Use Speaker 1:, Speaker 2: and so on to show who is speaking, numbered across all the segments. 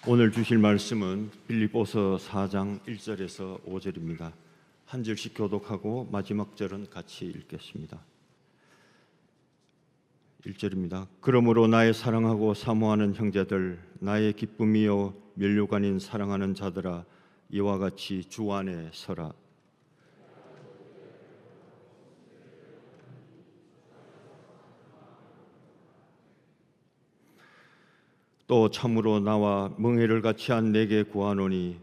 Speaker 1: 오늘 주실 말씀은 빌립보서 4장 1절에서 5절입니다. 한 절씩 교독하고 마지막 절은 같이 읽겠습니다. 1절입니다. 그러므로 나의 사랑하고 사모하는 형제들, 나의 기쁨이요 면류관인 사랑하는 자들아, 이와 같이 주 안에 서라. 또 참으로 나와 멍에를 같이 한 내게 구하노니,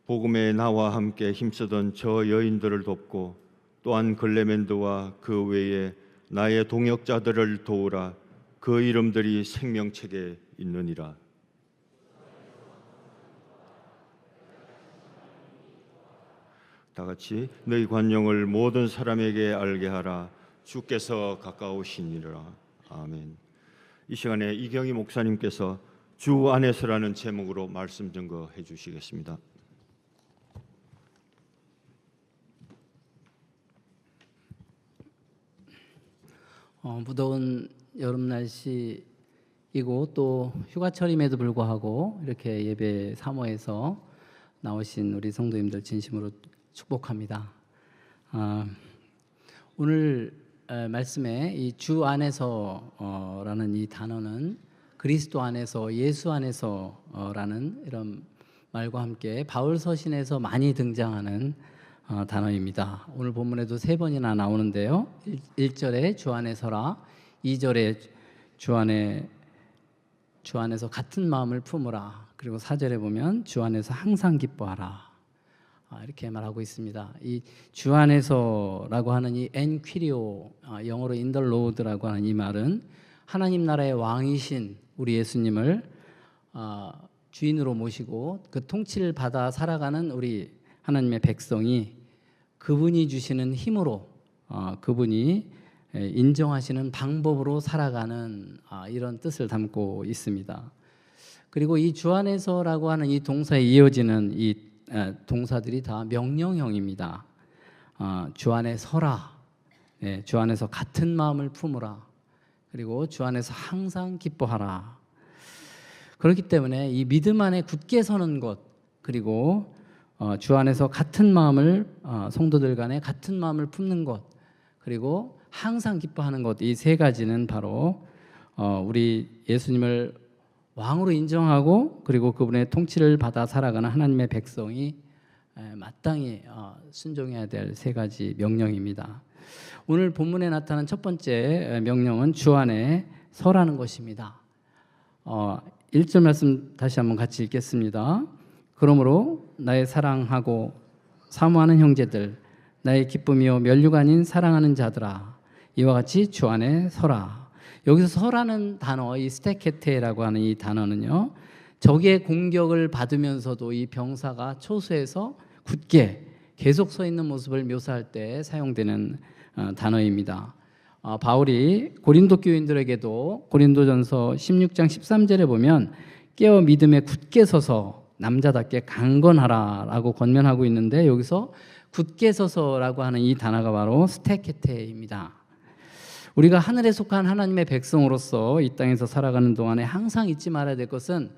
Speaker 1: 복음에 나와 함께 힘쓰던 저 여인들을 돕고 또한 글레멘드와 그 외에 나의 동역자들을 도우라. 그 이름들이 생명책에 있느니라. 다 같이 너희 관용을 모든 사람에게 알게 하라. 주께서 가까우시니라. 아멘. 이 시간에 이경희 목사님께서 주 안에서라는 제목으로 말씀 증거해 주시겠습니다.
Speaker 2: 무더운 여름 날씨이고 또 휴가철임에도 불구하고 이렇게 예배 사모에서 나오신 우리 성도님들 진심으로 축복합니다. 오늘 말씀에 이 주 안에서라는 이 단어는 그리스도 안에서, 예수 안에서라는 이런 말과 함께 바울 서신에서 많이 등장하는 단어입니다. 오늘 본문에도 3번이나 나오는데요. 1절에 주 안에 서라, 2절에 주 안에서 같은 마음을 품으라, 그리고 4절에 보면 주 안에서 항상 기뻐하라, 이렇게 말하고 있습니다. 이 주 안에서라고 하는 이 엔퀴리오, 영어로 in the Lord라고 하는 이 말은 하나님 나라의 왕이신 우리 예수님을 주인으로 모시고 그 통치를 받아 살아가는 우리 하나님의 백성이 그분이 주시는 힘으로, 그분이 인정하시는 방법으로 살아가는 이런 뜻을 담고 있습니다. 그리고 이 주 안에서라고 하는 이 동사에 이어지는 이 동사들이 다 명령형입니다. 주 안에 서라, 주 안에서 같은 마음을 품으라, 그리고 주 안에서 항상 기뻐하라. 그렇기 때문에 이 믿음 안에 굳게 서는 것, 그리고 주 안에서 같은 마음을, 성도들 간에 같은 마음을 품는 것, 그리고 항상 기뻐하는 것, 이 3가지는 바로 우리 예수님을 왕으로 인정하고 그리고 그분의 통치를 받아 살아가는 하나님의 백성이 마땅히 순종해야 될 3가지 명령입니다. 오늘 본문에 나타난 첫 번째 명령은 주 안에 서라는 것입니다. 1절 말씀 다시 한번 같이 읽겠습니다. 그러므로 나의 사랑하고 사모하는 형제들, 나의 기쁨이요 면류관인 사랑하는 자들아, 이와 같이 주 안에 서라. 여기서 서라는 단어, 이 스테케테라고 하는 이 단어는요, 적의 공격을 받으면서도 이 병사가 초소해서 굳게 계속 서 있는 모습을 묘사할 때 사용되는 단어입니다. 바울이 고린도 교인들에게도 고린도전서 16장 13절에 보면 깨어 믿음에 굳게 서서 남자답게 강건하라라고 권면하고 있는데, 여기서 굳게 서서라고 하는 이 단어가 바로 스테케테입니다. 우리가 하늘에 속한 하나님의 백성으로서 이 땅에서 살아가는 동안에 항상 잊지 말아야 될 것은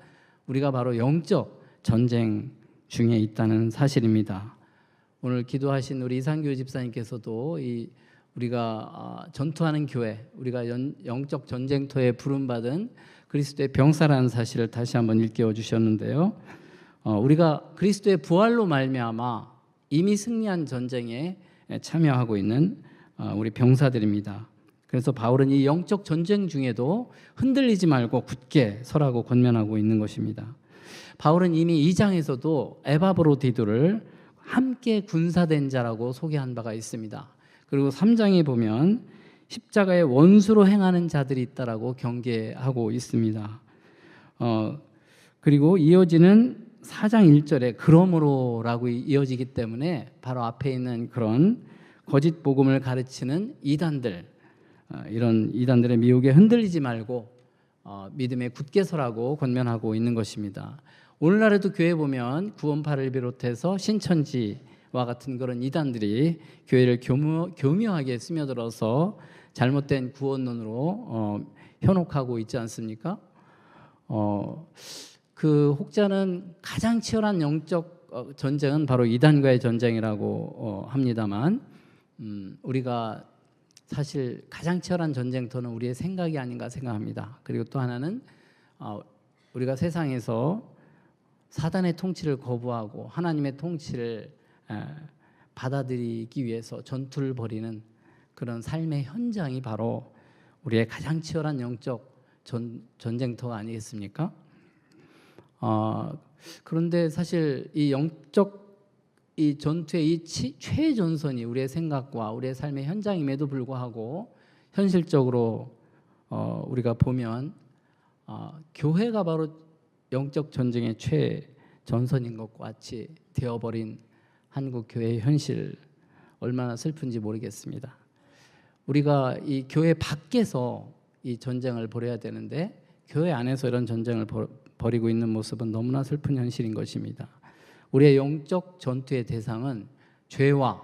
Speaker 2: 우리가 바로 영적 전쟁 중에 있다는 사실입니다. 오늘 기도하신 우리 이상교 집사님께서도 우리가 전투하는 교회, 우리가 영적 전쟁터에 부름받은 그리스도의 병사라는 사실을 다시 한번 일깨워 주셨는데요. 우리가 그리스도의 부활로 말미암아 이미 승리한 전쟁에 참여하고 있는 우리 병사들입니다. 그래서 바울은 이 영적 전쟁 중에도 흔들리지 말고 굳게 서라고 권면하고 있는 것입니다. 바울은 이미 2장에서도 에바브로디도를 함께 군사된 자라고 소개한 바가 있습니다. 그리고 3장에 보면 십자가의 원수로 행하는 자들이 있다라고 경계하고 있습니다. 그리고 이어지는 4장 1절에 그러므로라고 이어지기 때문에 바로 앞에 있는 그런 거짓 복음을 가르치는 이단들, 이런 이단들의 미혹에 흔들리지 말고 믿음에 굳게 서라고 권면하고 있는 것입니다. 오늘날에도 교회 보면 구원파를 비롯해서 신천지와 같은 그런 이단들이 교회를 교묘하게 스며들어서 잘못된 구원론으로 현혹하고 있지 않습니까? 그 혹자는 가장 치열한 영적 전쟁은 바로 이단과의 전쟁이라고 합니다만 우리가 사실 가장 치열한 전쟁터는 우리의 생각이 아닌가 생각합니다. 그리고 또 하나는 우리가 세상에서 사단의 통치를 거부하고 하나님의 통치를 받아들이기 위해서 전투를 벌이는 그런 삶의 현장이 바로 우리의 가장 치열한 영적 전쟁터가 아니겠습니까? 그런데 사실 이 영적 이 전투의 이 최전선이 우리의 생각과 우리의 삶의 현장임에도 불구하고 현실적으로 우리가 보면 교회가 바로 영적 전쟁의 최전선인 것과 같이 되어버린 한국 교회의 현실 얼마나 슬픈지 모르겠습니다. 우리가 이 교회 밖에서 이 전쟁을 벌여야 되는데 교회 안에서 이런 전쟁을 벌이고 있는 모습은 너무나 슬픈 현실인 것입니다. 우리의 영적 전투의 대상은 죄와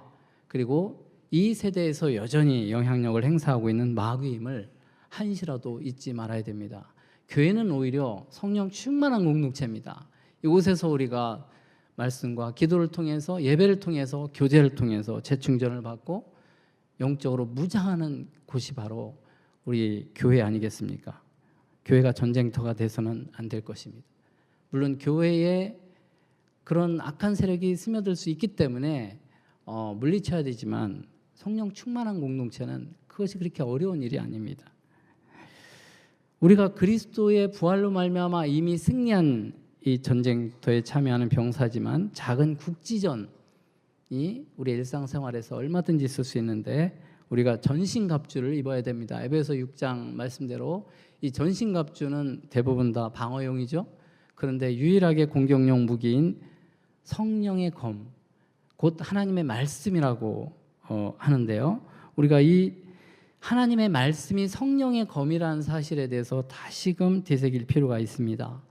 Speaker 2: 그리고 이 세대에서 여전히 영향력을 행사하고 있는 마귀임을 한시라도 잊지 말아야 됩니다. 교회는 오히려 성령 충만한 공동체입니다. 이곳에서 우리가 말씀과 기도를 통해서 예배를 통해서 교제를 통해서 재충전을 받고 영적으로 무장하는 곳이 바로 우리 교회 아니겠습니까? 교회가 전쟁터가 돼서는 안 될 것입니다. 물론 교회에 그런 악한 세력이 스며들 수 있기 때문에 물리쳐야 되지만 성령 충만한 공동체는 그것이 그렇게 어려운 일이 아닙니다. 우리가 그리스도의 부활로 말미암아 이미 승리한 이 전쟁터에 참여하는 병사지만 작은 국지전이 우리 일상생활에서 얼마든지 있을 수 있는데 우리가 전신갑주를 입어야 됩니다. 에베소 6장 말씀대로 이 전신갑주는 대부분 다 방어용이죠. 그런데 유일하게 공격용 무기인 성령의 검, 곧 하나님의 말씀이라고 하는데요. 우리가 이 하나님의 말씀이 성령의 검이라는 사실에 대해서 다시금 되새길 필요가 있습니다.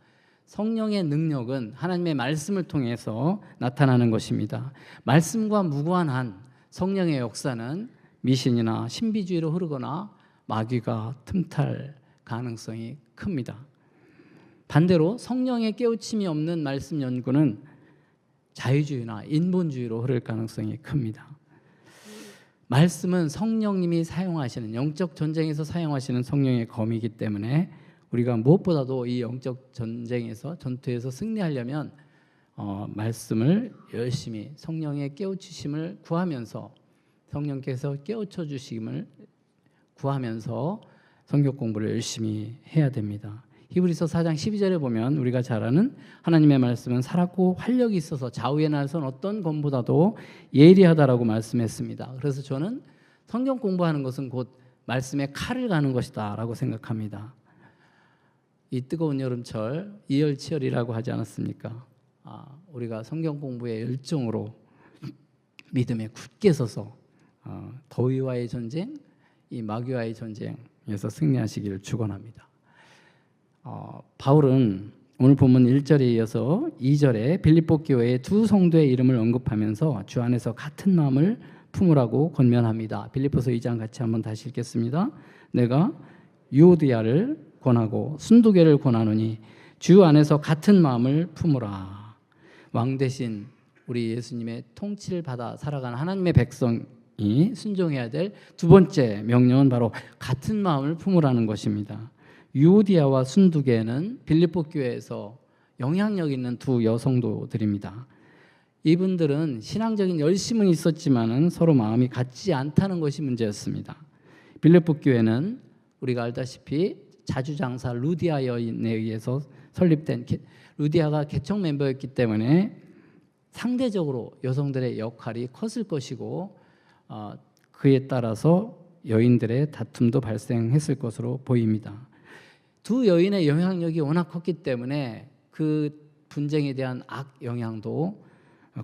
Speaker 2: 성령의 능력은 하나님의 말씀을 통해서 나타나는 것입니다. 말씀과 무관한 성령의 역사는 미신이나 신비주의로 흐르거나 마귀가 틈탈 가능성이 큽니다. 반대로 성령의 깨우침이 없는 말씀 연구는 자유주의나 인본주의로 흐를 가능성이 큽니다. 말씀은 성령님이 사용하시는 영적 전쟁에서 사용하시는 성령의 검이기 때문에 우리가 무엇보다도 이 영적 전쟁에서 전투에서 승리하려면 말씀을 열심히 성령의 깨우치심을 구하면서 성령께서 깨우쳐 주심을 구하면서 성경 공부를 열심히 해야 됩니다. 히브리서 4장 12절에 보면 우리가 잘 아는 하나님의 말씀은 살았고 활력이 있어서 좌우에 나선 어떤 검보다도 예리하다라고 말씀했습니다. 그래서 저는 성경 공부하는 것은 곧 말씀의 칼을 가는 것이다 라고 생각합니다. 이 뜨거운 여름철 이열치열이라고 하지 않았습니까? 우리가 성경 공부의 열정으로 믿음에 굳게 서서 더위와의 전쟁, 이 마귀와의 전쟁에서 승리하시기를 축원합니다. 바울은 오늘 본문 1절에 이어서 2절에 빌립보 교회의 두 성도의 이름을 언급하면서 주 안에서 같은 마음을 품으라고 권면합니다. 빌립보서 2장 같이 한번 다시 읽겠습니다. 내가 유오디아를 권하고 순두개를 권하노니 주 안에서 같은 마음을 품으라. 왕 대신 우리 예수님의 통치를 받아 살아가는 하나님의 백성이 순종해야 될 두 번째 명령은 바로 같은 마음을 품으라는 것입니다. 유오디아와 순두개는 빌립보 교회에서 영향력 있는 두 여성도들입니다. 이분들은 신앙적인 열심은 있었지만은 서로 마음이 같지 않다는 것이 문제였습니다. 빌립보 교회는 우리가 알다시피 자주장사 루디아 여인에 의해서 설립된 루디아가 개척 멤버였기 때문에 상대적으로 여성들의 역할이 컸을 것이고 그에 따라서 여인들의 다툼도 발생했을 것으로 보입니다. 두 여인의 영향력이 워낙 컸기 때문에 그 분쟁에 대한 악 영향도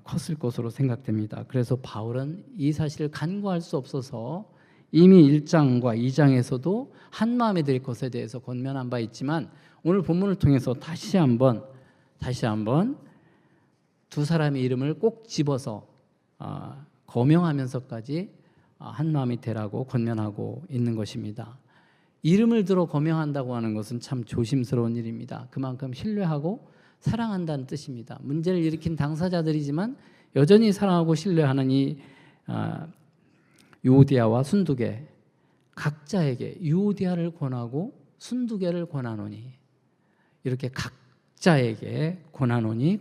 Speaker 2: 컸을 것으로 생각됩니다. 그래서 바울은 이 사실을 간과할 수 없어서 이미 1장과 2장에서도 한 마음에 될 것에 대해서 권면한 바 있지만 오늘 본문을 통해서 다시 한번 두 사람의 이름을 꼭 집어서 거명하면서까지 한 마음이 되라고 권면하고 있는 것입니다. 이름을 들어 거명한다고 하는 것은 참 조심스러운 일입니다. 그만큼 신뢰하고 사랑한다는 뜻입니다. 문제를 일으킨 당사자들이지만 여전히 사랑하고 신뢰하는 이 유오디아와 순두계, 각자에게 유오디아를 권하고 순두계를 권하노니, 이렇게 각자에게 권하노니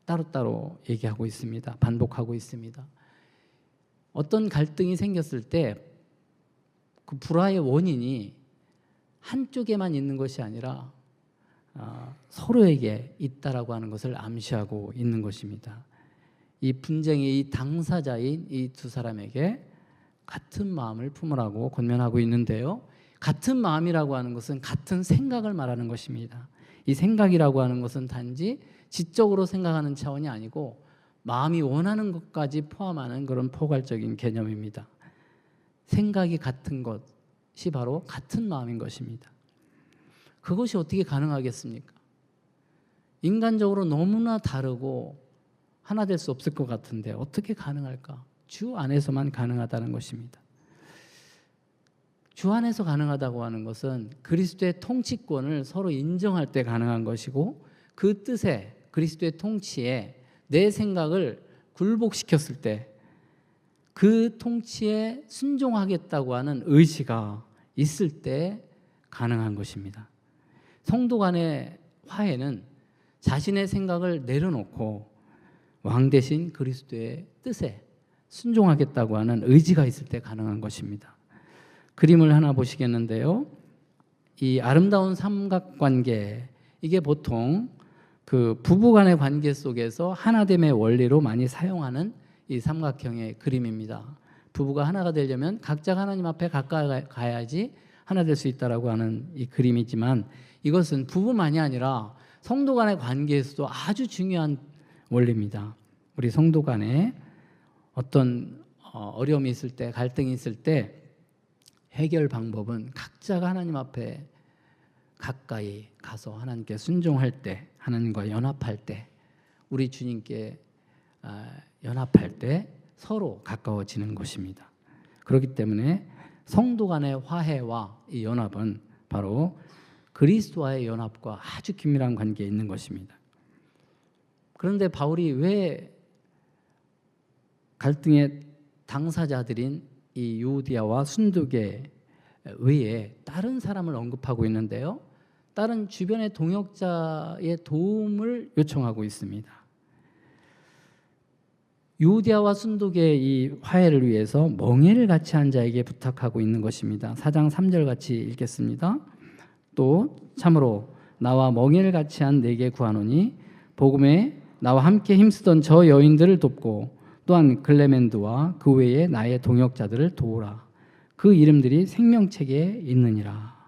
Speaker 2: 따로따로 얘기하고 있습니다. 반복하고 있습니다. 어떤 갈등이 생겼을 때 그 불화의 원인이 한쪽에만 있는 것이 아니라 서로에게 있다라고 하는 것을 암시하고 있는 것입니다. 이 분쟁의 이 당사자인 이 두 사람에게 같은 마음을 품으라고 권면하고 있는데요. 같은 마음이라고 하는 것은 같은 생각을 말하는 것입니다. 이 생각이라고 하는 것은 단지 지적으로 생각하는 차원이 아니고 마음이 원하는 것까지 포함하는 그런 포괄적인 개념입니다. 생각이 같은 것이 바로 같은 마음인 것입니다. 그것이 어떻게 가능하겠습니까? 인간적으로 너무나 다르고 하나 될 수 없을 것 같은데 어떻게 가능할까? 주 안에서만 가능하다는 것입니다. 주 안에서 가능하다고 하는 것은 그리스도의 통치권을 서로 인정할 때 가능한 것이고, 그 뜻에, 그리스도의 통치에 내 생각을 굴복시켰을 때 그 통치에 순종하겠다고 하는 의지가 있을 때 가능한 것입니다. 성도 간의 화해는 자신의 생각을 내려놓고 왕 대신 그리스도의 뜻에 순종하겠다고 하는 의지가 있을 때 가능한 것입니다. 그림을 하나 보시겠는데요. 이 아름다운 삼각관계, 이게 보통 그 부부간의 관계 속에서 하나됨의 원리로 많이 사용하는 이 삼각형의 그림입니다. 부부가 하나가 되려면 각자가 하나님 앞에 가까이 가야지 하나 될 수 있다라고 하는 이 그림이지만, 이것은 부부만이 아니라 성도 간의 관계에서도 아주 중요한 원리입니다. 우리 성도 간에 어떤 어려움이 있을 때, 갈등이 있을 때 해결 방법은 각자가 하나님 앞에 가까이 가서 하나님께 순종할 때, 하나님과 연합할 때, 우리 주님께 연합할 때 서로 가까워지는 것입니다. 그렇기 때문에 성도 간의 화해와 이 연합은 바로 그리스도와의 연합과 아주 긴밀한 관계에 있는 것입니다. 그런데 바울이 왜 갈등의 당사자들인 이 유오디아와 순두계 외에 다른 사람을 언급하고 있는데요, 다른 주변의 동역자의 도움을 요청하고 있습니다. 유오디아와 순두계의 이 화해를 위해서 멍에를 같이 한 자에게 부탁하고 있는 것입니다. 4장 3절 같이 읽겠습니다. 또 참으로 나와 멍에를 같이 한 내게 구하노니 복음에 나와 함께 힘쓰던 저 여인들을 돕고 또한 글레멘드와 그 외에 나의 동역자들을 도우라. 그 이름들이 생명책에 있느니라.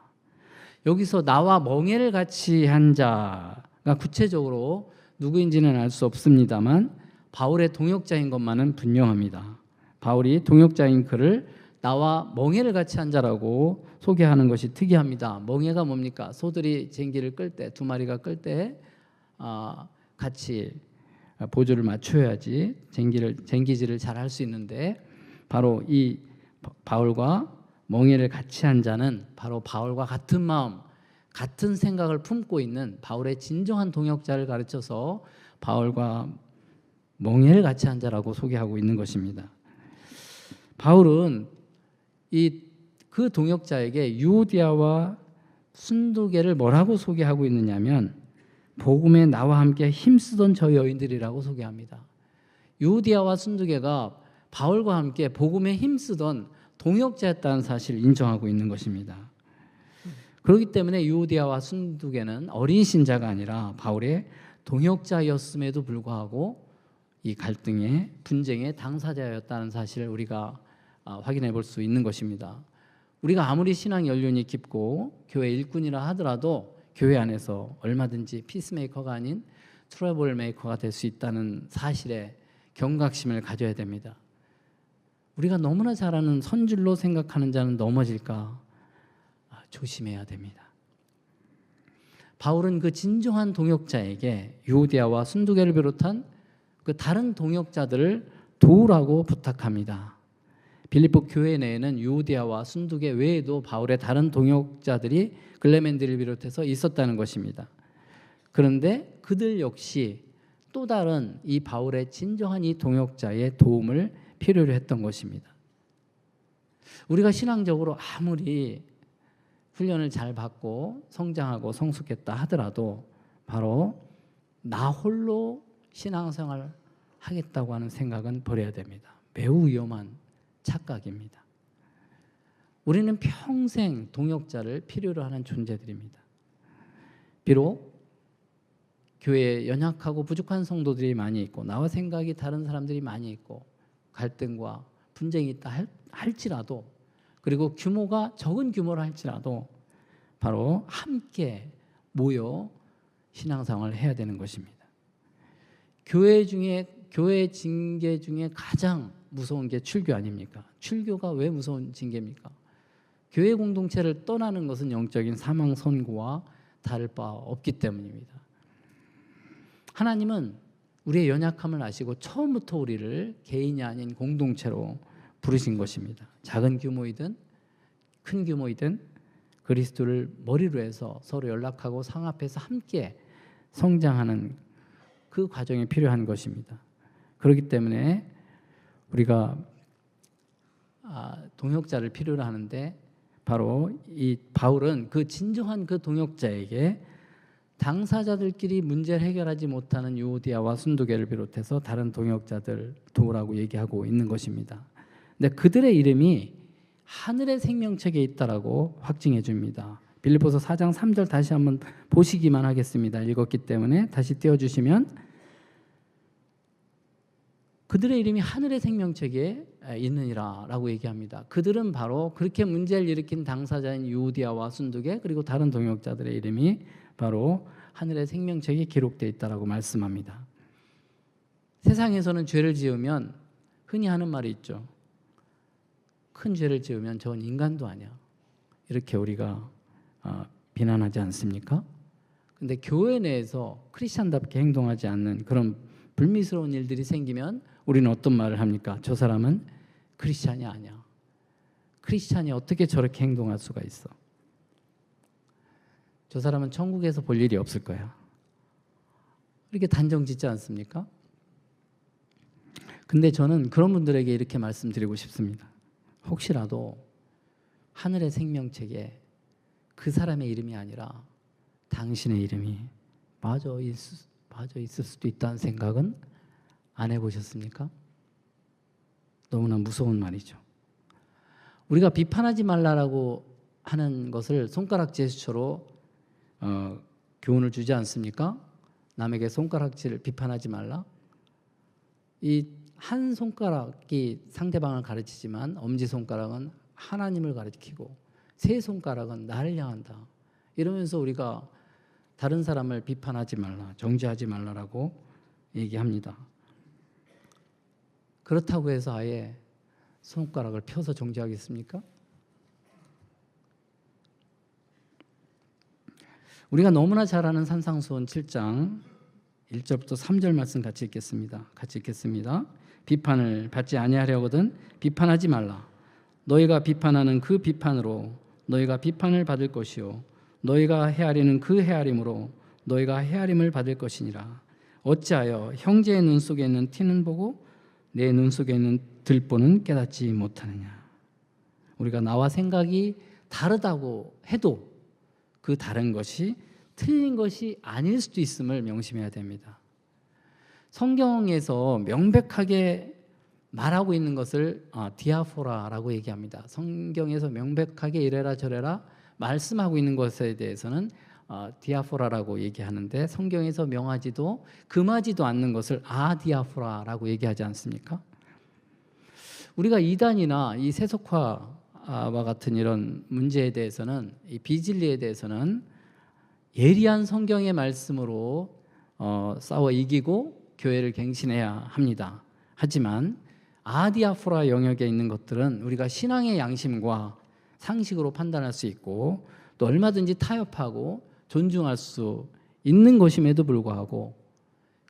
Speaker 2: 여기서 나와 멍에를 같이 한 자가 구체적으로 누구인지는 알 수 없습니다만 바울의 동역자인 것만은 분명합니다. 바울이 동역자인 그를 나와 멍에를 같이 한 자라고 소개하는 것이 특이합니다. 멍에가 뭡니까? 소들이 쟁기를 끌 때, 두 마리가 끌 때 같이 보조를 맞춰야지 쟁기질을 잘 할 수 있는데, 바로 이 바울과 멍에를 같이 한 자는 바로 바울과 같은 마음, 같은 생각을 품고 있는 바울의 진정한 동역자를 가르쳐서 바울과 멍에를 같이 한 자라고 소개하고 있는 것입니다. 바울은 그 동역자에게 유오디아와 순두계를 뭐라고 소개하고 있느냐면 복음에 나와 함께 힘쓰던 저 여인들이라고 소개합니다. 유오디아와 순두계가 바울과 함께 복음에 힘쓰던 동역자였다는 사실을 인정하고 있는 것입니다. 그렇기 때문에 유오디아와 순두계는 어린 신자가 아니라 바울의 동역자였음에도 불구하고 이 갈등의 분쟁의 당사자였다는 사실을 우리가 확인해 볼 수 있는 것입니다. 우리가 아무리 신앙 연륜이 깊고 교회 일꾼이라 하더라도 교회 안에서 얼마든지 피스메이커가 아닌 트러블 메이커가 될 수 있다는 사실에 경각심을 가져야 됩니다. 우리가 너무나 잘하는 선줄로 생각하는 자는 넘어질까 조심해야 됩니다. 바울은 그 진정한 동역자에게 유오디아와 순두계를 비롯한 그 다른 동역자들을 도우라고 부탁합니다. 빌립보 교회 내에는 유오디아와 순두계 외에도 바울의 다른 동역자들이 글레멘드를 비롯해서 있었다는 것입니다. 그런데 그들 역시 또 다른 이 바울의 진정한 이 동역자의 도움을 필요로 했던 것입니다. 우리가 신앙적으로 아무리 훈련을 잘 받고 성장하고 성숙했다 하더라도 바로 나 홀로 신앙생활을 하겠다고 하는 생각은 버려야 됩니다. 매우 위험한 착각입니다. 우리는 평생 동역자를 필요로 하는 존재들입니다. 비록 교회에 연약하고 부족한 성도들이 많이 있고 나와 생각이 다른 사람들이 많이 있고 갈등과 분쟁이 있다 할지라도, 그리고 규모가 적은 규모라 할지라도 바로 함께 모여 신앙생활을 해야 되는 것입니다. 교회 징계 중에 가장 무서운 게 출교 아닙니까? 출교가 왜 무서운 징계입니까? 교회 공동체를 떠나는 것은 영적인 사망 선고와 다를 바 없기 때문입니다. 하나님은 우리의 연약함을 아시고 처음부터 우리를 개인이 아닌 공동체로 부르신 것입니다. 작은 규모이든 큰 규모이든 그리스도를 머리로 해서 서로 연락하고 상합해서 함께 성장하는 그 과정이 필요한 것입니다. 그렇기 때문에 우리가 동역자를 필요로 하는데, 바로 이 바울은 그 진정한 그 동역자에게 당사자들끼리 문제를 해결하지 못하는 유오디아와 순두계를 비롯해서 다른 동역자들 도우라고 얘기하고 있는 것입니다. 근데 그들의 이름이 하늘의 생명책에 있다라고 확증해 줍니다. 빌립보서 4장 3절 다시 한번 보시기만 하겠습니다. 읽었기 때문에 다시 띄워주시면, 그들의 이름이 하늘의 생명책에 있느니라 라고 얘기합니다. 그들은 바로 그렇게 문제를 일으킨 당사자인 유오디아와 순두계 그리고 다른 동역자들의 이름이 바로 하늘의 생명책에 기록되어 있다라고 말씀합니다. 세상에서는 죄를 지으면 흔히 하는 말이 있죠. 큰 죄를 지으면 저건 인간도 아니야, 이렇게 우리가 비난하지 않습니까? 근데 교회 내에서 크리스찬답게 행동하지 않는 그런 불미스러운 일들이 생기면 우리는 어떤 말을 합니까? 저 사람은 크리스찬이 아니야. 크리스찬이 어떻게 저렇게 행동할 수가 있어? 저 사람은 천국에서 볼 일이 없을 거야. 이렇게 단정 짓지 않습니까? 근데 저는 그런 분들에게 이렇게 말씀드리고 싶습니다. 혹시라도 하늘의 생명책에 그 사람의 이름이 아니라 당신의 이름이 마저 있을 수도 있다는 생각은 안 해보셨습니까? 너무나 무서운 말이죠. 우리가 비판하지 말라라고 하는 것을 손가락 제스처로 교훈을 주지 않습니까? 남에게 손가락질을 비판하지 말라. 이 한 손가락이 상대방을 가르치지만 엄지손가락은 하나님을 가르치고 세 손가락은 나를 향한다. 이러면서 우리가 다른 사람을 비판하지 말라, 정죄하지 말라라고 얘기합니다. 그렇다고 해서 아예 손가락을 펴서 정죄하겠습니까? 우리가 너무나 잘 아는 산상수훈 7장 1절부터 3절 말씀 같이 읽겠습니다. 비판을 받지 아니하려거든 비판하지 말라. 너희가 비판하는 그 비판으로 너희가 비판을 받을 것이요 너희가 헤아리는 그 헤아림으로 너희가 헤아림을 받을 것이니라. 어찌하여 형제의 눈 속에 있는 티는 보고 내 눈 속에 있는 들보는 깨닫지 못하느냐. 우리가 나와 생각이 다르다고 해도 그 다른 것이 틀린 것이 아닐 수도 있음을 명심해야 됩니다. 성경에서 명백하게 말하고 있는 것을 디아포라라고 얘기합니다. 성경에서 명백하게 이래라 저래라 말씀하고 있는 것에 대해서는 디아포라라고 얘기하는데, 성경에서 명하지도 금하지도 않는 것을 아디아포라라고 얘기하지 않습니까? 우리가 이단이나 이 세속화와 같은 이런 문제에 대해서는, 이 비진리에 대해서는 예리한 성경의 말씀으로 싸워 이기고 교회를 갱신해야 합니다. 하지만 아디아포라 영역에 있는 것들은 우리가 신앙의 양심과 상식으로 판단할 수 있고 또 얼마든지 타협하고 존중할 수 있는 것임에도 불구하고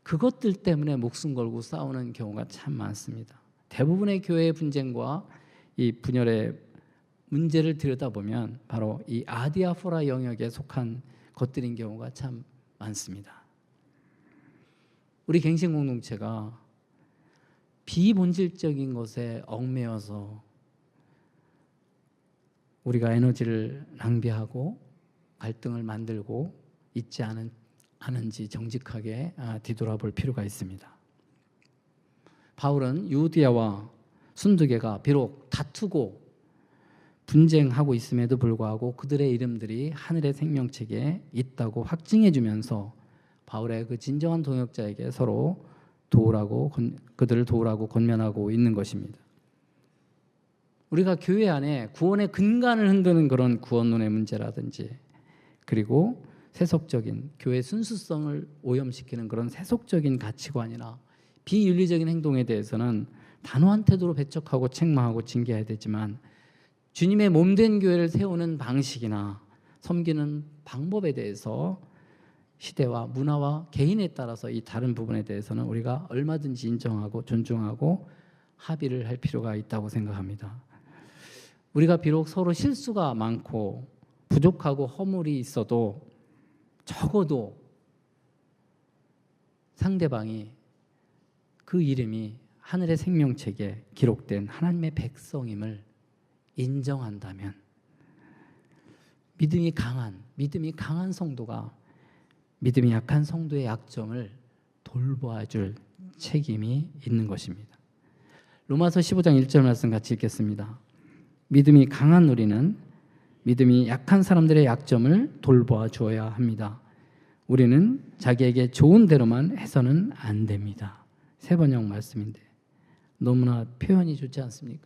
Speaker 2: 그것들 때문에 목숨 걸고 싸우는 경우가 참 많습니다. 대부분의 교회의 분쟁과 이 분열의 문제를 들여다보면 바로 이 아디아포라 영역에 속한 것들인 경우가 참 많습니다. 우리 갱신 공동체가 비본질적인 것에 얽매여서 우리가 에너지를 낭비하고 갈등을 만들고 있지 않은지 정직하게 뒤돌아볼 필요가 있습니다. 바울은 유오디아와 순두계가 비록 다투고 분쟁하고 있음에도 불구하고 그들의 이름들이 하늘의 생명책에 있다고 확증해 주면서 바울의 그 진정한 동역자에게 서로 그들을 도우라고 권면하고 있는 것입니다. 우리가 교회 안에 구원의 근간을 흔드는 그런 구원론의 문제라든지, 그리고 세속적인 교회 순수성을 오염시키는 그런 세속적인 가치관이나 비윤리적인 행동에 대해서는 단호한 태도로 배척하고 책망하고 징계해야 되지만, 주님의 몸된 교회를 세우는 방식이나 섬기는 방법에 대해서 시대와 문화와 개인에 따라서 이 다른 부분에 대해서는 우리가 얼마든지 인정하고 존중하고 합의를 할 필요가 있다고 생각합니다. 우리가 비록 서로 실수가 많고 부족하고 허물이 있어도 적어도 상대방이 그 이름이 하늘의 생명책에 기록된 하나님의 백성임을 인정한다면 믿음이 강한 성도가 믿음이 약한 성도의 약점을 돌보아줄 책임이 있는 것입니다. 로마서 15장 1절 말씀 같이 읽겠습니다. 믿음이 강한 우리는 믿음이 약한 사람들의 약점을 돌보아 주어야 합니다. 우리는 자기에게 좋은 대로만 해서는 안 됩니다. 세 번역 말씀인데 너무나 표현이 좋지 않습니까?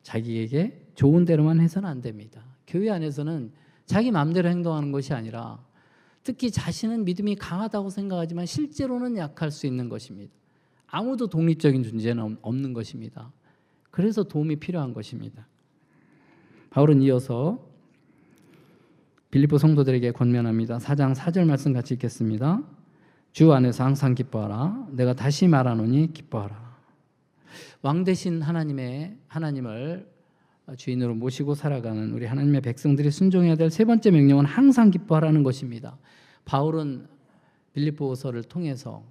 Speaker 2: 자기에게 좋은 대로만 해서는 안 됩니다. 교회 안에서는 자기 마음대로 행동하는 것이 아니라 특히 자신은 믿음이 강하다고 생각하지만 실제로는 약할 수 있는 것입니다. 아무도 독립적인 존재는 없는 것입니다. 그래서 도움이 필요한 것입니다. 바울은 이어서 빌립보 성도들에게 권면합니다. 4장 4절 말씀 같이 읽겠습니다. 주 안에서 항상 기뻐하라. 내가 다시 말하노니 기뻐하라. 왕 대신 하나님을 주인으로 모시고 살아가는 우리 하나님의 백성들이 순종해야 될 세 번째 명령은 항상 기뻐하라는 것입니다. 바울은 빌립보서를 통해서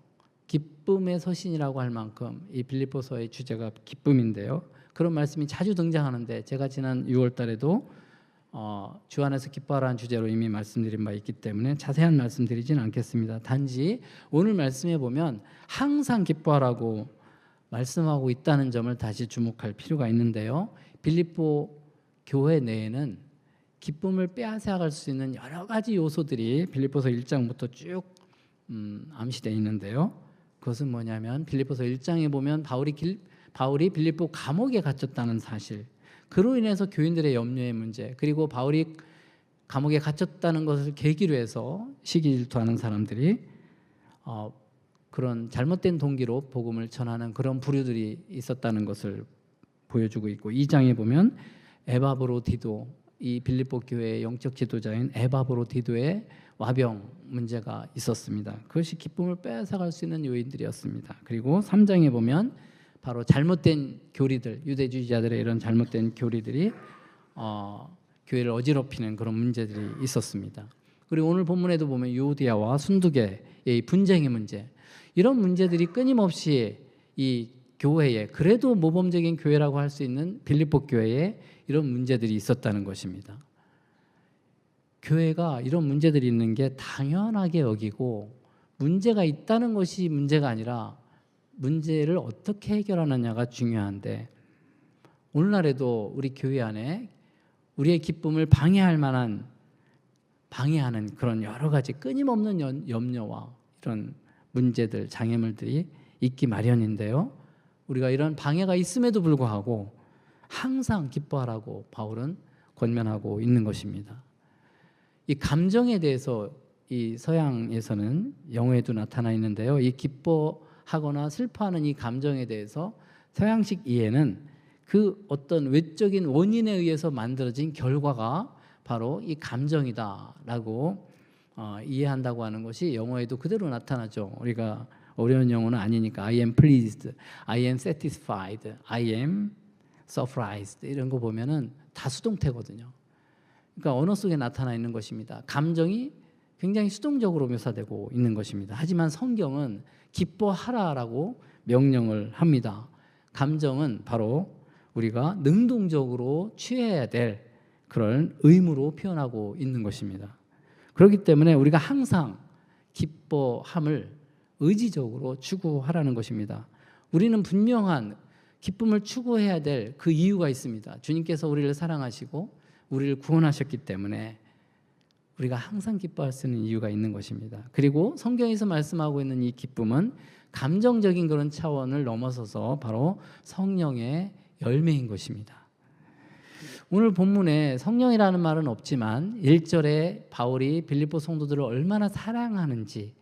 Speaker 2: 기쁨의 서신이라고 할 만큼 이 빌립보서의 주제가 기쁨인데요. 그런 말씀이 자주 등장하는데 제가 지난 6월 달에도 주 안에서 기뻐하라는 주제로 이미 말씀드린 바 있기 때문에 자세한 말씀드리지는 않겠습니다. 단지 오늘 말씀에 보면 항상 기뻐하라고 말씀하고 있다는 점을 다시 주목할 필요가 있는데요. 빌립보 교회 내에는 기쁨을 빼앗아갈 수 있는 여러 가지 요소들이 빌립보서 1장부터 쭉 암시되어 있는데요. 그것은 뭐냐면 빌립보서 1장에 보면 바울이 빌립보 감옥에 갇혔다는 사실, 그로 인해서 교인들의 염려의 문제, 그리고 바울이 감옥에 갇혔다는 것을 계기로 해서 시기질투하는 사람들이 그런 잘못된 동기로 복음을 전하는 그런 부류들이 있었다는 것을 보여주고 있고, 2장에 보면 에바브로디도, 이 빌립보 교회의 영적 지도자인 에바브로디도의 와병 문제가 있었습니다. 그것이 기쁨을 빼앗아갈 수 있는 요인들이었습니다. 그리고 3장에 보면 바로 잘못된 교리들, 유대주의자들의 이런 잘못된 교리들이 교회를 어지럽히는 그런 문제들이 있었습니다. 그리고 오늘 본문에도 보면 유오디아와 순두계의 분쟁의 문제, 이런 문제들이 끊임없이 이 교회에, 그래도 모범적인 교회라고 할 수 있는 빌립보 교회에 이런 문제들이 있었다는 것입니다. 교회가 이런 문제들이 있는 게 당연하게 여기고, 문제가 있다는 것이 문제가 아니라 문제를 어떻게 해결하느냐가 중요한데, 오늘날에도 우리 교회 안에 우리의 기쁨을 방해하는 그런 여러 가지 끊임없는 염려와 이런 문제들, 장애물들이 있기 마련인데요. 우리가 이런 방해가 있음에도 불구하고 항상 기뻐하라고 바울은 권면하고 있는 것입니다. 이 감정에 대해서 이 서양에서는 영어에도 나타나 있는데요. 이 기뻐하거나 슬퍼하는 이 감정에 대해서 서양식 이해는 그 어떤 외적인 원인에 의해서 만들어진 결과가 바로 이 감정이다라고 이해한다고 하는 것이 영어에도 그대로 나타나죠. 우리가 어려운 영어는 아니니까 I am pleased, I am satisfied, I am surprised 이런 거 보면은 다 수동태거든요. 그러니까 언어 속에 나타나 있는 것입니다. 감정이 굉장히 수동적으로 묘사되고 있는 것입니다. 하지만 성경은 기뻐하라라고 명령을 합니다. 감정은 바로 우리가 능동적으로 취해야 될 그런 의무로 표현하고 있는 것입니다. 그렇기 때문에 우리가 항상 기뻐함을 의지적으로 추구하라는 것입니다. 우리는 분명한 기쁨을 추구해야 될 그 이유가 있습니다. 주님께서 우리를 사랑하시고 우리를 구원하셨기 때문에 우리가 항상 기뻐할 수 있는 이유가 있는 것입니다. 그리고 성경에서 말씀하고 있는 이 기쁨은 감정적인 그런 차원을 넘어서서 바로 성령의 열매인 것입니다. 오늘 본문에 성령이라는 말은 없지만 1절에 바울이 빌립보 성도들을 얼마나 사랑하는지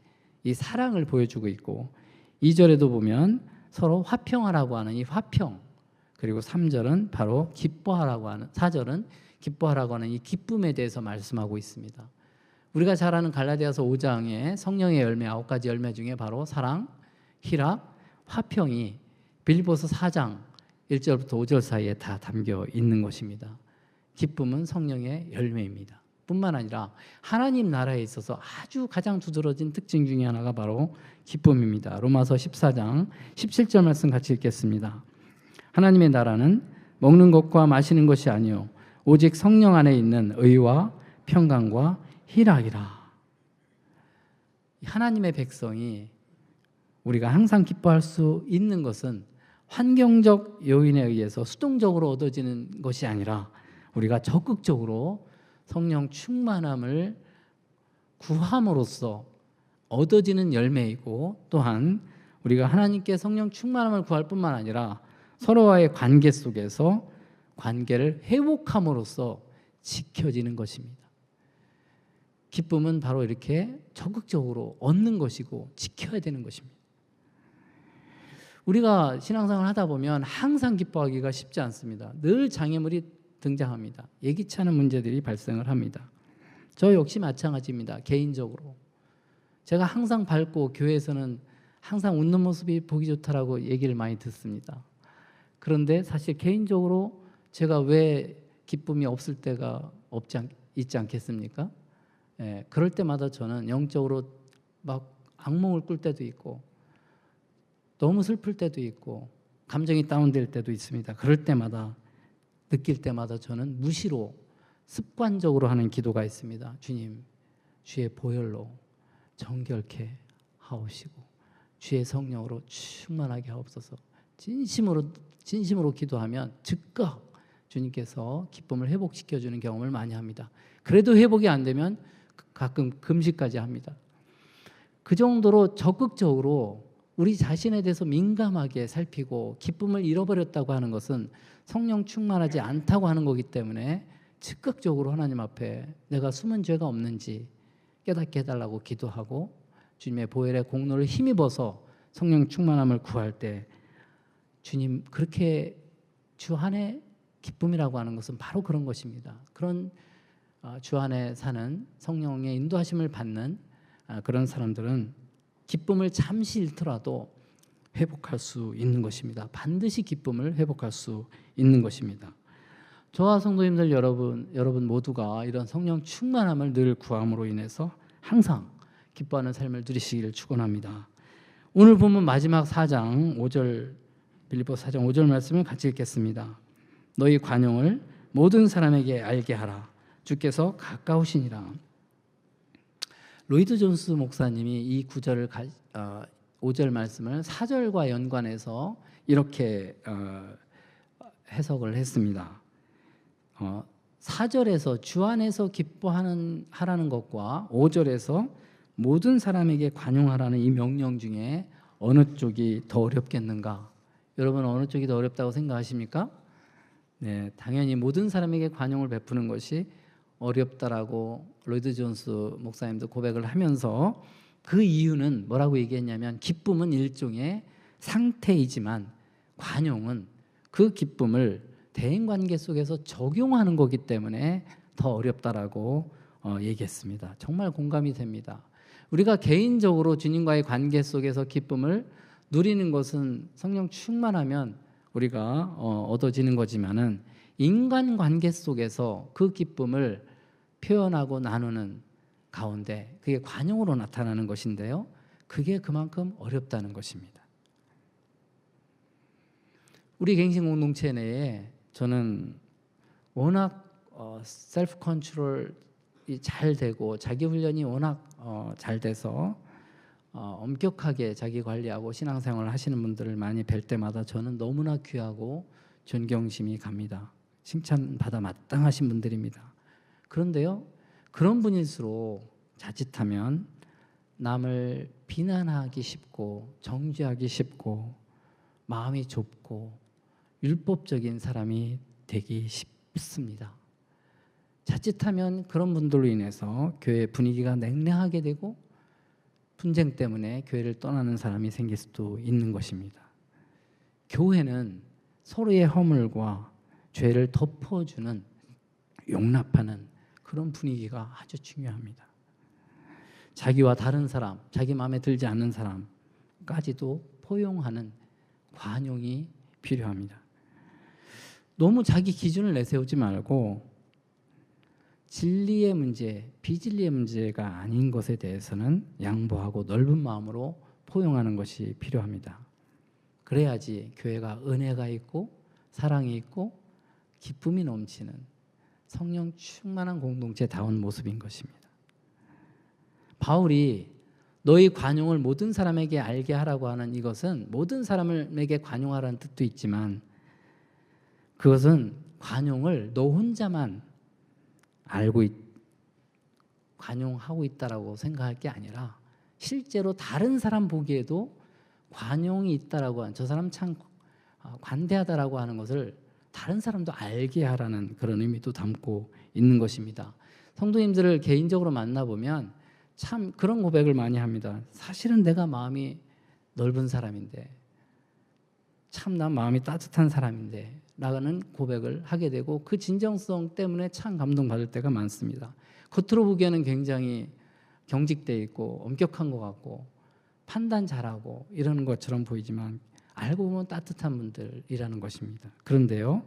Speaker 2: 이 사랑을 보여주고 있고 2절에도 보면 서로 화평하라고 하는 이 화평, 그리고 3절은 바로 기뻐하라고 하는, 4절은 기뻐하라고 하는 이 기쁨에 대해서 말씀하고 있습니다. 우리가 잘 아는 갈라디아서 5장에 성령의 열매 9가지 열매 중에 바로 사랑, 희락, 화평이 빌립보서 4장 1절부터 5절 사이에 다 담겨 있는 것입니다. 기쁨은 성령의 열매입니다. 뿐만 아니라 하나님 나라에 있어서 아주 가장 두드러진 특징 중에 하나가 바로 기쁨입니다. 로마서 14장 17절 말씀 같이 읽겠습니다. 하나님의 나라는 먹는 것과 마시는 것이 아니요 오직 성령 안에 있는 의와 평강과 희락이라. 하나님의 백성이 우리가 항상 기뻐할 수 있는 것은 환경적 요인에 의해서 수동적으로 얻어지는 것이 아니라 우리가 적극적으로 성령 충만함을 구함으로써 얻어지는 열매이고, 또한 우리가 하나님께 성령 충만함을 구할 뿐만 아니라 서로와의 관계 속에서 관계를 회복함으로써 지켜지는 것입니다. 기쁨은 바로 이렇게 적극적으로 얻는 것이고 지켜야 되는 것입니다. 우리가 신앙생활을 하다 보면 항상 기뻐하기가 쉽지 않습니다. 늘 장애물이 등장합니다. 예기치 않은 문제들이 발생을 합니다. 저 역시 마찬가지입니다. 개인적으로 제가 항상 밝고 교회에서는 항상 웃는 모습이 보기 좋다라고 얘기를 많이 듣습니다. 그런데 사실 개인적으로 제가 왜 기쁨이 없을 때가 있지 않겠습니까? 예, 그럴 때마다 저는 영적으로 막 악몽을 꿀 때도 있고 너무 슬플 때도 있고 감정이 다운될 때도 있습니다. 그럴 때마다 느낄 때마다 저는 무시로 습관적으로 하는 기도가 있습니다. 주님, 주의 보혈로 정결케 하옵시고 주의 성령으로 충만하게 하옵소서. 진심으로 기도하면 즉각 주님께서 기쁨을 회복시켜주는 경험을 많이 합니다. 그래도 회복이 안 되면 가끔 금식까지 합니다. 그 정도로 적극적으로 우리 자신에 대해서 민감하게 살피고 기쁨을 잃어버렸다고 하는 것은 성령 충만하지 않다고 하는 거기 때문에 즉각적으로 하나님 앞에 내가 숨은 죄가 없는지 깨닫게 해달라고 기도하고 주님의 보혈의 공로를 힘입어서 성령 충만함을 구할 때 주님, 그렇게 주 안에 기쁨이라고 하는 것은 바로 그런 것입니다. 그런 주 안에 사는 성령의 인도하심을 받는 그런 사람들은 기쁨을 잠시 잃더라도 회복할 수 있는 것입니다. 반드시 기쁨을 회복할 수 있는 것입니다. 저와 성도님들 여러분 모두가 이런 성령 충만함을 늘 구함으로 인해서 항상 기뻐하는 삶을 누리시기를 축원합니다. 오늘 보면 마지막 4장 5절 빌립보 4장 5절 말씀을 같이 읽겠습니다. 너희 관용을 모든 사람에게 알게 하라. 주께서 가까우시니라. 로이드 존스 목사님이 이 5절 말씀을 4절과 연관해서 이렇게 해석을 했습니다. 4절에서 주 안에서 기뻐하라는 것과 5절에서 모든 사람에게 관용하라는 이 명령 중에 어느 쪽이 더 어렵겠는가? 여러분 어느 쪽이 더 어렵다고 생각하십니까? 네, 당연히 모든 사람에게 관용을 베푸는 것이 어렵다라고 로이드 존스 목사님도 고백을 하면서 그 이유는 뭐라고 얘기했냐면 기쁨은 일종의 상태이지만 관용은 그 기쁨을 대인관계 속에서 적용하는 거기 때문에 더 어렵다라고 얘기했습니다. 정말 공감이 됩니다. 우리가 개인적으로 주님과의 관계 속에서 기쁨을 누리는 것은 성령 충만하면 우리가 얻어지는 거지만은 인간관계 속에서 그 기쁨을 표현하고 나누는 가운데 그게 관용으로 나타나는 것인데요. 그게 그만큼 어렵다는 것입니다. 우리 갱신 공동체 내에 저는 워낙 셀프 컨트롤이 잘 되고 자기 훈련이 워낙 잘 돼서 엄격하게 자기 관리하고 신앙생활을 하시는 분들을 많이 뵐 때마다 저는 너무나 귀하고 존경심이 갑니다. 칭찬받아 마땅하신 분들입니다. 그런데요, 그런 분일수록 자칫하면 남을 비난하기 쉽고 정죄하기 쉽고 마음이 좁고 율법적인 사람이 되기 쉽습니다. 자칫하면 그런 분들로 인해서 교회 분위기가 냉랭하게 되고 분쟁 때문에 교회를 떠나는 사람이 생길 수도 있는 것입니다. 교회는 서로의 허물과 죄를 덮어주는, 용납하는 그런 분위기가 아주 중요합니다. 자기와 다른 사람, 자기 마음에 들지 않는 사람까지도 포용하는 관용이 필요합니다. 너무 자기 기준을 내세우지 말고 진리의 문제, 비진리의 문제가 아닌 것에 대해서는 양보하고 넓은 마음으로 포용하는 것이 필요합니다. 그래야지 교회가 은혜가 있고 사랑이 있고 기쁨이 넘치는 성령 충만한 공동체다운 모습인 것입니다. 바울이 너희 관용을 모든 사람에게 알게 하라고 하는 이것은 모든 사람에게 관용하라는 뜻도 있지만 그것은 관용을 너 혼자만 알고 관용하고 있다라고 생각할 게 아니라 실제로 다른 사람 보기에도 관용이 있다라고 하는, 저 사람 참 관대하다라고 하는 것을 다른 사람도 알게 하라는 그런 의미도 담고 있는 것입니다. 성도님들을 개인적으로 만나보면 참 그런 고백을 많이 합니다. 사실은 내가 마음이 넓은 사람인데, 참 난 마음이 따뜻한 사람인데 라는 고백을 하게 되고 그 진정성 때문에 참 감동받을 때가 많습니다. 겉으로 보기에는 굉장히 경직되어 있고 엄격한 것 같고 판단 잘하고 이러는 것처럼 보이지만 알고 보면 따뜻한 분들이라는 것입니다. 그런데요,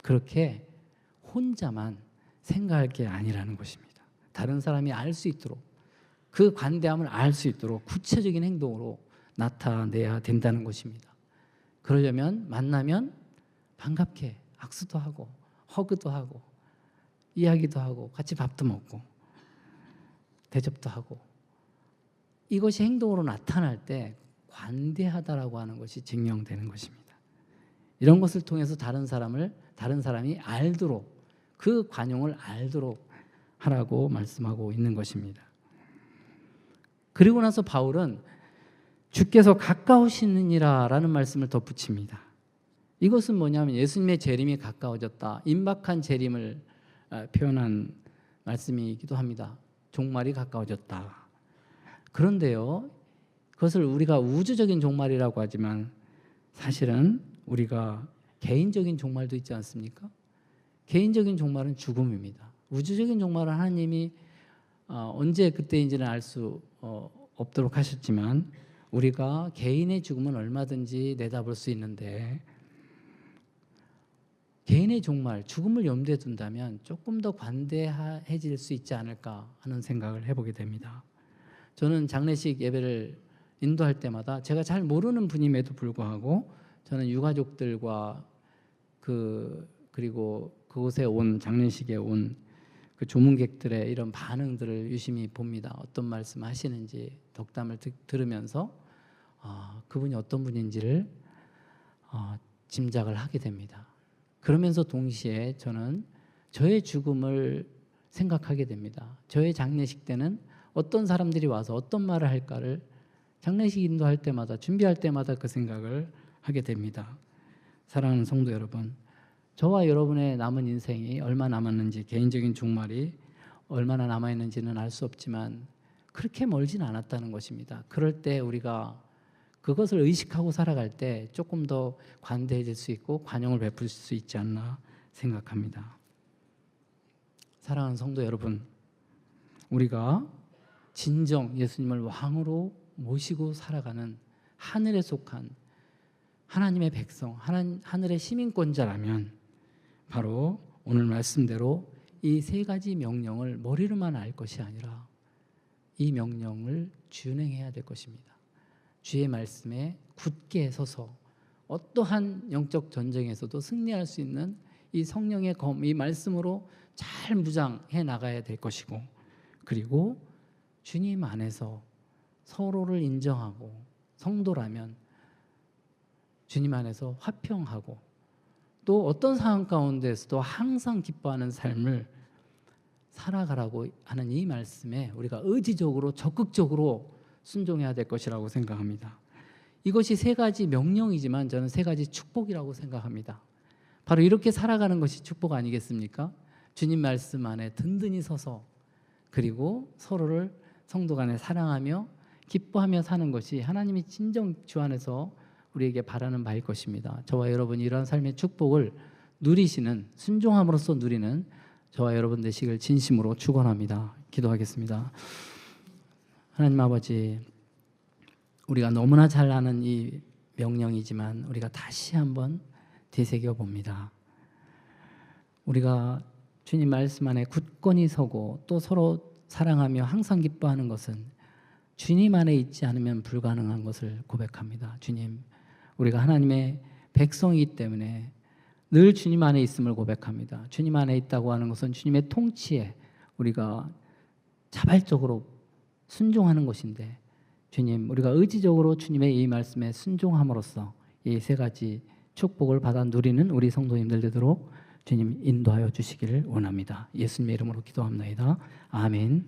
Speaker 2: 그렇게 혼자만 생각할 게 아니라는 것입니다. 다른 사람이 알 수 있도록, 그 관대함을 알 수 있도록 구체적인 행동으로 나타내야 된다는 것입니다. 그러려면 만나면 반갑게 악수도 하고 허그도 하고 이야기도 하고 같이 밥도 먹고 대접도 하고, 이것이 행동으로 나타날 때 관대하다라고 하는 것이 증명되는 것입니다. 이런 것을 통해서 다른 사람이 알도록, 그 관용을 알도록 하라고 말씀하고 있는 것입니다. 그리고 나서 바울은 주께서 가까우시느니라 라는 말씀을 덧붙입니다. 이것은 뭐냐면 예수님의 재림이 가까워졌다, 임박한 재림을 표현한 말씀이기도 합니다. 종말이 가까워졌다. 그런데요, 그것을 우리가 우주적인 종말이라고 하지만 사실은 우리가 개인적인 종말도 있지 않습니까? 개인적인 종말은 죽음입니다. 우주적인 종말은 하나님이 언제 그때인지는 알 수 없도록 하셨지만 우리가 개인의 죽음은 얼마든지 내다볼 수 있는데 개인의 종말, 죽음을 염두에 둔다면 조금 더 관대해질 수 있지 않을까 하는 생각을 해보게 됩니다. 저는 장례식 예배를 인도할 때마다 제가 잘 모르는 분임에도 불구하고 저는 유가족들과 그리고 그곳에 온, 장례식에 온 그 조문객들의 이런 반응들을 유심히 봅니다. 어떤 말씀 하시는지 덕담을 들으면서 그분이 어떤 분인지를 짐작을 하게 됩니다. 그러면서 동시에 저는 저의 죽음을 생각하게 됩니다. 저의 장례식 때는 어떤 사람들이 와서 어떤 말을 할까를 장례식 인도할 때마다, 준비할 때마다 그 생각을 하게 됩니다. 사랑하는 성도 여러분, 저와 여러분의 남은 인생이 얼마 남았는지, 개인적인 종말이 얼마나 남아있는지는 알 수 없지만 그렇게 멀진 않았다는 것입니다. 그럴 때 우리가 그것을 의식하고 살아갈 때 조금 더 관대해질 수 있고 관용을 베풀 수 있지 않나 생각합니다. 사랑하는 성도 여러분, 우리가 진정 예수님을 왕으로 모시고 살아가는 하늘에 속한 하나님의 백성, 하늘의 시민권자라면 바로 오늘 말씀대로 이 세 가지 명령을 머리로만 알 것이 아니라 이 명령을 준행해야 될 것입니다. 주의 말씀에 굳게 서서 어떠한 영적 전쟁에서도 승리할 수 있는 이 성령의 검, 이 말씀으로 잘 무장해 나가야 될 것이고, 그리고 주님 안에서 서로를 인정하고, 성도라면 주님 안에서 화평하고, 또 어떤 상황 가운데서도 항상 기뻐하는 삶을 살아가라고 하는 이 말씀에 우리가 의지적으로 적극적으로 순종해야 될 것이라고 생각합니다. 이것이 세 가지 명령이지만 저는 세 가지 축복이라고 생각합니다. 바로 이렇게 살아가는 것이 축복 아니겠습니까? 주님 말씀 안에 든든히 서서, 그리고 서로를 성도 간에 사랑하며 기뻐하며 사는 것이 하나님이 진정 주 안에서 우리에게 바라는 바일 것입니다. 저와 여러분이 이러한 삶의 축복을 누리시는, 순종함으로써 누리는 저와 여러분 되시길 진심으로 축원합니다. 기도하겠습니다. 하나님 아버지, 우리가 너무나 잘 아는 이 명령이지만 우리가 다시 한번 되새겨 봅니다. 우리가 주님 말씀 안에 굳건히 서고 또 서로 사랑하며 항상 기뻐하는 것은 주님 안에 있지 않으면 불가능한 것을 고백합니다. 주님, 우리가 하나님의 백성이기 때문에 늘 주님 안에 있음을 고백합니다. 주님 안에 있다고 하는 것은 주님의 통치에 우리가 자발적으로 순종하는 것인데, 주님, 우리가 의지적으로 주님의 이 말씀에 순종함으로써 이 세 가지 축복을 받아 누리는 우리 성도님들 되도록 주님 인도하여 주시기를 원합니다. 예수님의 이름으로 기도합니다. 아멘.